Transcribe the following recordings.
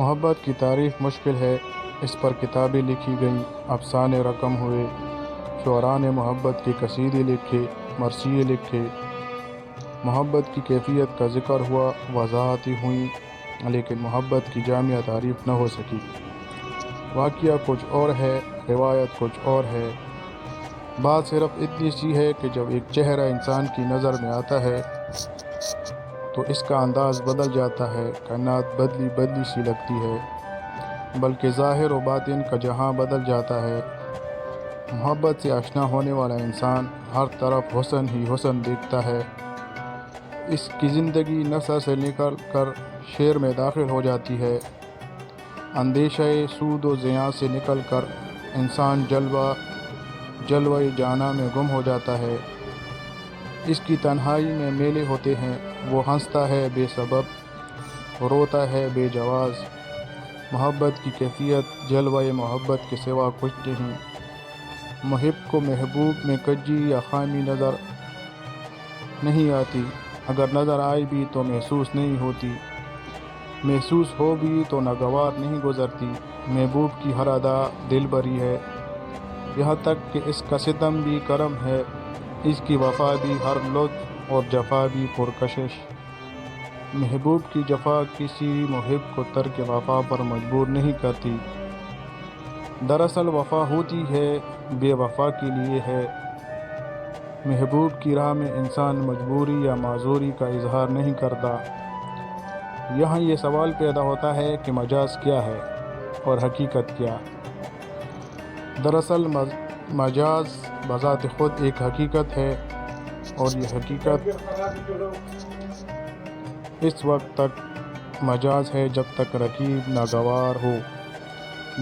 محبت کی تعریف مشکل ہے، اس پر کتابیں لکھی گئیں، افسانے رقم ہوئے، شعراء نے محبت کے قصیدے لکھے، مرثیے لکھے، محبت کی کیفیت کا ذکر ہوا، وضاحتیں ہوئیں، لیکن محبت کی جامع تعریف نہ ہو سکی۔ واقعہ کچھ اور ہے، روایت کچھ اور ہے۔ بات صرف اتنی سی ہے کہ جب ایک چہرہ انسان کی نظر میں آتا ہے تو اس کا انداز بدل جاتا ہے، کائنات بدلی بدلی سی لگتی ہے، بلکہ ظاہر و باطن کا جہاں بدل جاتا ہے۔ محبت سے آشنا ہونے والا انسان ہر طرف حسن ہی حسن دیکھتا ہے۔ اس کی زندگی نثر سے نکل کر شعر میں داخل ہو جاتی ہے۔ اندیشہ سود و زیاں سے نکل کر انسان جلوہ جانا میں گم ہو جاتا ہے۔ اس کی تنہائی میں میلے ہوتے ہیں، وہ ہنستا ہے بے سبب، روتا ہے بے جواز۔ محبت کی کیفیت جلوہ محبت کے سوا کچھ نہیں۔ محب کو محبوب میں کجی یا خامی نظر نہیں آتی، اگر نظر آئے بھی تو محسوس نہیں ہوتی، محسوس ہو بھی تو ناگوار نہیں گزرتی۔ محبوب کی ہر ادا دل بری ہے، یہاں تک کہ اس کا ستم بھی کرم ہے، اس کی وفا بھی ہر لطف اور جفا بھی پرکشش۔ محبوب کی جفا کسی محب کو ترک وفا پر مجبور نہیں کرتی، دراصل وفا ہوتی ہے بے وفا کے لیے ہے۔ محبوب کی راہ میں انسان مجبوری یا معذوری کا اظہار نہیں کرتا۔ یہاں یہ سوال پیدا ہوتا ہے کہ مجاز کیا ہے اور حقیقت کیا؟ دراصل مجاز بذات خود ایک حقیقت ہے، اور یہ حقیقت اس وقت تک مجاز ہے جب تک رقیب ناگوار ہو۔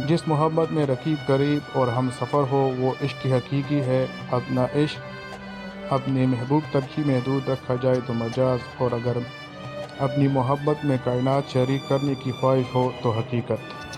جس محبت میں رقیب قریب اور ہم سفر ہو وہ عشق حقیقی ہے۔ اپنا عشق اپنے محبوب تک ہی محدود رکھا جائے تو مجاز، اور اگر اپنی محبت میں کائنات شریک کرنے کی خواہش ہو تو حقیقت۔